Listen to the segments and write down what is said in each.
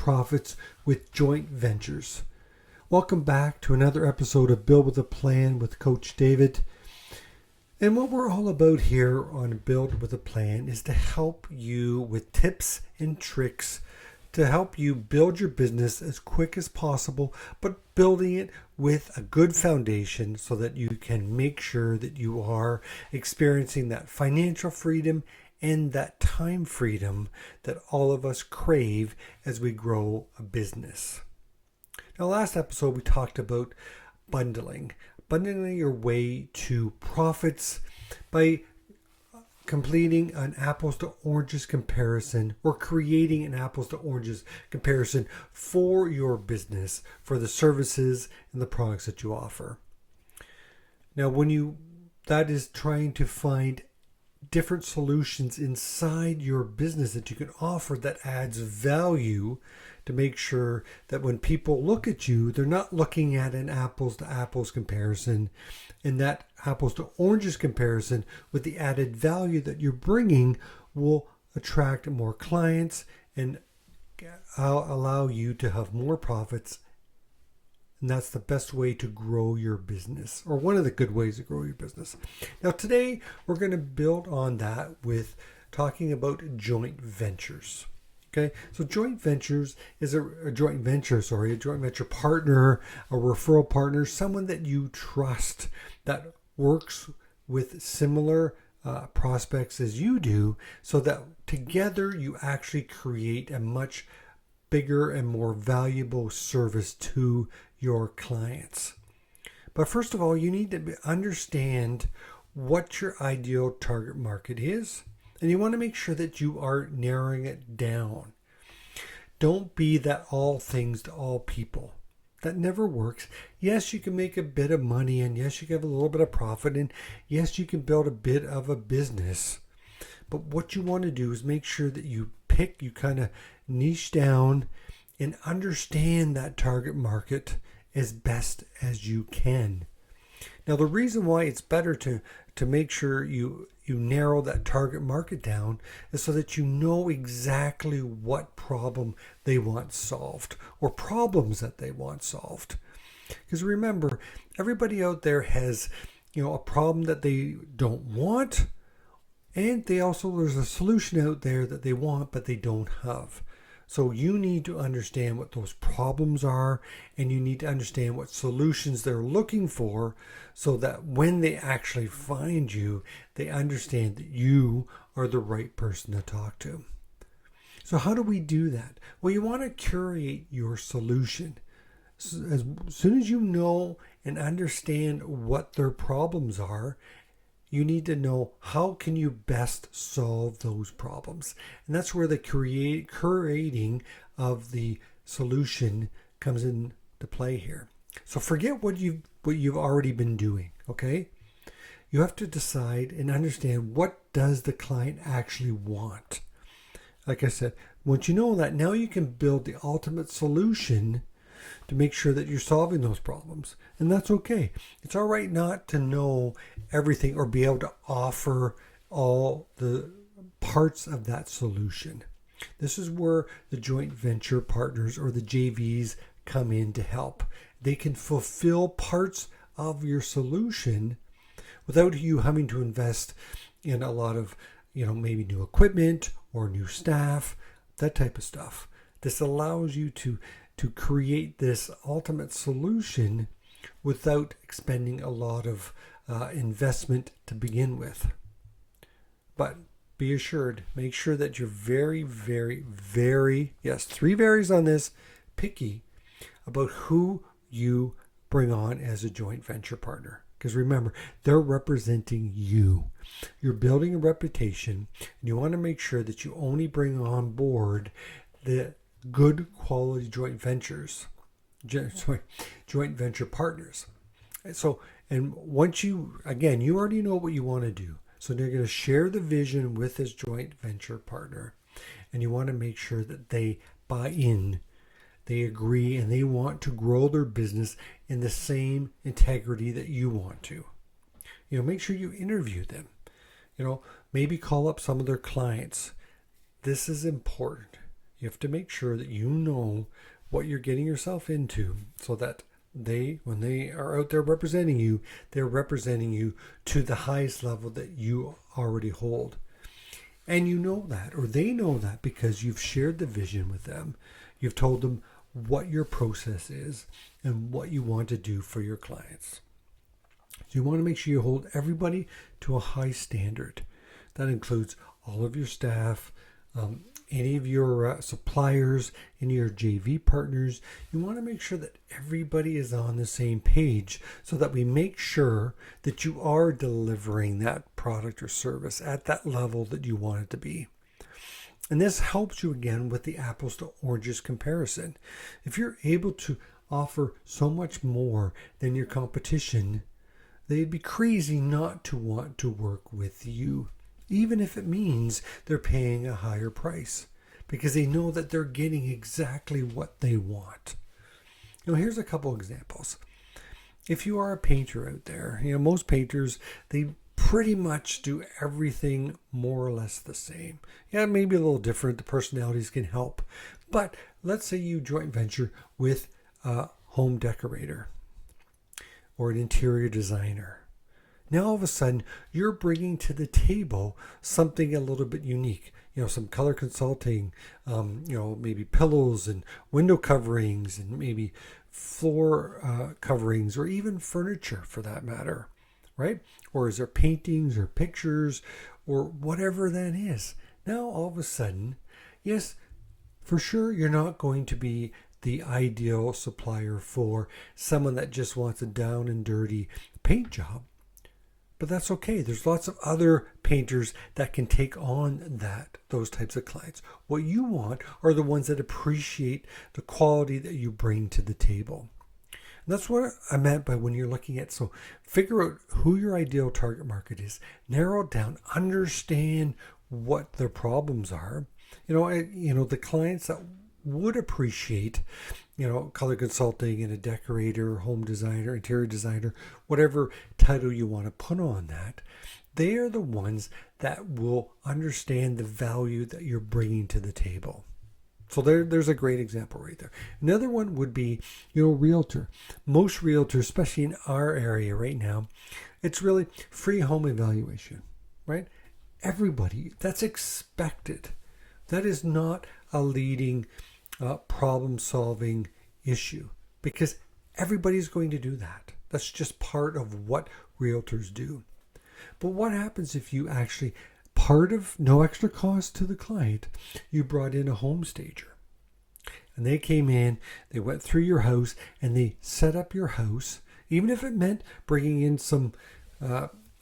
profits with joint ventures. Welcome back to another episode of Build with a Plan with Coach David. And what we're all about here on Build with a Plan is to help you with tips and tricks to help you build your business as quick as possible, but building it with a good foundation so that you can make sure that you are experiencing that financial freedom and that time freedom that all of us crave as we grow a business. Now, last episode we talked about bundling your way to profits by completing an apples to oranges comparison or creating an apples to oranges comparison for your business, for the services and the products that you offer. Now, that is trying to find different solutions inside your business that you can offer that adds value to make sure that when people look at you, they're not looking at an apples to apples comparison, and that apples to oranges comparison with the added value that you're bringing will attract more clients and allow you to have more profits. And that's the best way to grow your business, or one of the good ways to grow your business. Now, today we're going to build on that with talking about joint ventures. Okay, so joint ventures is a joint venture partner, a referral partner, someone that you trust that works with similar prospects as you do, so that together you actually create a much bigger and more valuable service to your clients. But first of all, you need to understand what your ideal target market is, and you want to make sure that you are narrowing it down. Don't be that all things to all people. That never works. Yes, you can make a bit of money, and yes, you can have a little bit of profit, and yes, you can build a bit of a business. But what you want to do is make sure that you kind of niche down and understand that target market as best as you can. Now, the reason why it's better to make sure you narrow that target market down is so that you know exactly what problem they want solved, or problems that they want solved. Because remember, everybody out there has, a problem that they don't want, and there's a solution out there that they want but they don't have. So you need to understand what those problems are, and you need to understand what solutions they're looking for, so that when they actually find you, they understand that you are the right person to talk to. So how do we do that? Well, you want to curate your solution. As soon as you know and understand what their problems are, you need to know how can you best solve those problems. And that's where the curating of the solution comes into play here. So forget what you've already been doing, okay? You have to decide and understand, what does the client actually want? Like I said, once you know that, now you can build the ultimate solution to make sure that you're solving those problems. And that's okay. It's all right not to know everything or be able to offer all the parts of that solution. This is where the joint venture partners, or the JVs, come in to help. They can fulfill parts of your solution without you having to invest in a lot of, maybe new equipment or new staff, that type of stuff. This allows you to create this ultimate solution without expending a lot of investment to begin with. But be assured, make sure that you're very, very, very, yes, 3 varies on this, picky about who you bring on as a joint venture partner. Because remember, they're representing you. You're building a reputation, and you want to make sure that you only bring on board the good quality joint venture partners. So, and once you already know what you want to do. So they're going to share the vision with this joint venture partner, and you want to make sure that they buy in, they agree, and they want to grow their business in the same integrity that you want to. Make sure you interview them. Maybe call up some of their clients. This is important. You have to make sure that you know what you're getting yourself into, so that when they are out there representing you, they're representing you to the highest level that you already hold. And you know that, or they know that, because you've shared the vision with them. You've told them what your process is and what you want to do for your clients. So you want to make sure you hold everybody to a high standard. That includes all of your staff, any of your suppliers, any of your JV partners. You want to make sure that everybody is on the same page, so that we make sure that you are delivering that product or service at that level that you want it to be. And this helps you again with the apples to oranges comparison. If you're able to offer so much more than your competition, they'd be crazy not to want to work with you, even if it means they're paying a higher price, because they know that they're getting exactly what they want. Here's a couple examples. If you are a painter out there, most painters, they pretty much do everything more or less the same. Yeah, maybe a little different. The personalities can help. But let's say you joint venture with a home decorator or an interior designer. Now all of a sudden, you're bringing to the table something a little bit unique. Some color consulting, maybe pillows and window coverings, and maybe floor coverings, or even furniture for that matter, right? Or is there paintings or pictures or whatever that is? Now all of a sudden, yes, for sure, you're not going to be the ideal supplier for someone that just wants a down and dirty paint job. But that's okay. There's lots of other painters that can take on those types of clients. What you want are the ones that appreciate the quality that you bring to the table. And that's what I meant by when you're looking at, so figure out who your ideal target market is, narrow it down, understand what their problems are. The clients that would appreciate, color consulting and a decorator, home designer, interior designer, whatever title you want to put on that, they are the ones that will understand the value that you're bringing to the table. So there's a great example right there. Another one would be, realtor. Most realtors, especially in our area right now, it's really free home evaluation, right? Everybody, that's expected. That is not a leading problem-solving issue, because everybody's going to do that. That's just part of what realtors do. But what happens if you actually, part of no extra cost to the client, you brought in a home stager, and they came in, they went through your house, and they set up your house, even if it meant bringing in some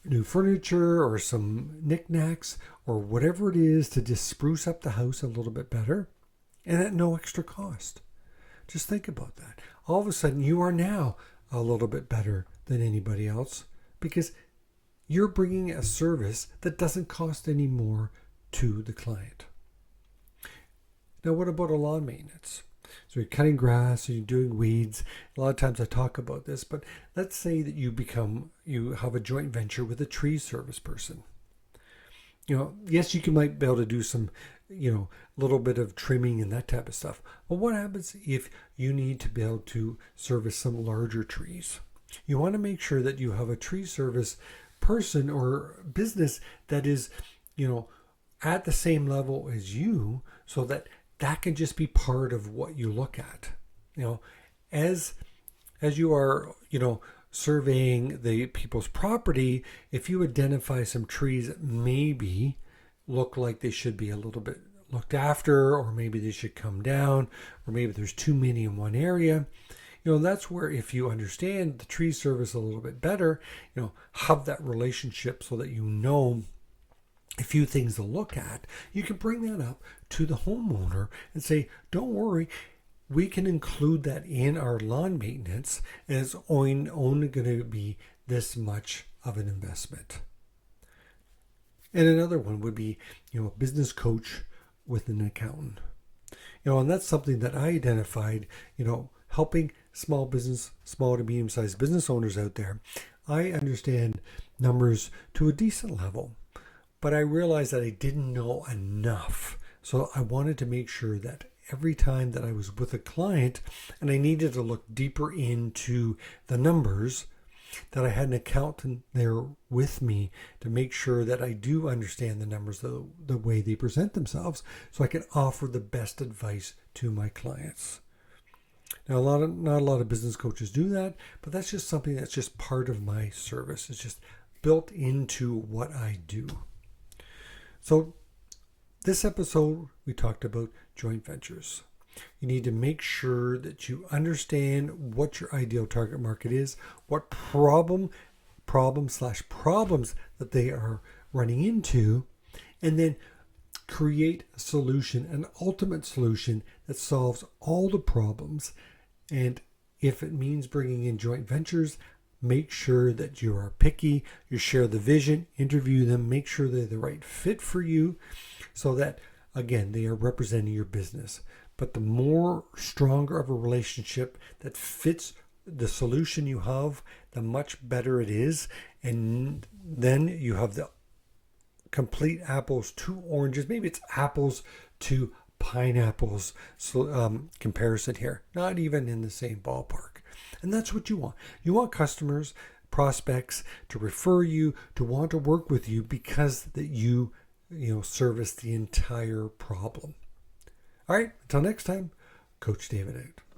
new furniture or some knickknacks or whatever it is to just spruce up the house a little bit better, and at no extra cost. Just think about that. All of a sudden, you are now a little bit better than anybody else, because you're bringing a service that doesn't cost any more to the client. Now, what about a lawn maintenance? So you're cutting grass, or you're doing weeds. A lot of times I talk about this, but let's say that you have a joint venture with a tree service person. Yes, you might be able to do some, little bit of trimming and that type of stuff. But what happens if you need to be able to service some larger trees? You want to make sure that you have a tree service person or business that is, at the same level as you, so that can just be part of what you look at. As you are, surveying the people's property, if you identify some trees that maybe look like they should be a little bit looked after, or maybe they should come down, or maybe there's too many in one area, that's where, if you understand the tree service a little bit better, have that relationship, so that a few things to look at, you can bring that up to the homeowner and say, don't worry, we can include that in our lawn maintenance, and it's only going to be this much of an investment. And another one would be, a business coach with an accountant. And that's something that I identified, helping small to medium-sized business owners out there. I understand numbers to a decent level, but I realized that I didn't know enough. So I wanted to make sure that every time that I was with a client and I needed to look deeper into the numbers, that I had an accountant there with me to make sure that I do understand the numbers the way they present themselves, so I can offer the best advice to my clients. Now, not a lot of business coaches do that, but that's just something that's just part of my service. It's just built into what I do. So this episode, we talked about joint ventures. You need to make sure that you understand what your ideal target market is, what problems that they are running into, and then create a solution, an ultimate solution that solves all the problems. And if it means bringing in joint ventures, make sure that you are picky, you share the vision, interview them, make sure they're the right fit for you, so that, again, they are representing your business. But the more stronger of a relationship that fits the solution you have, the much better it is. And then you have the complete apples to oranges. Maybe it's apples to pineapples comparison here. Not even in the same ballpark. And that's what you want. You want customers, prospects to refer you, to want to work with you because that you service the entire problem. All right, until next time, Coach David out.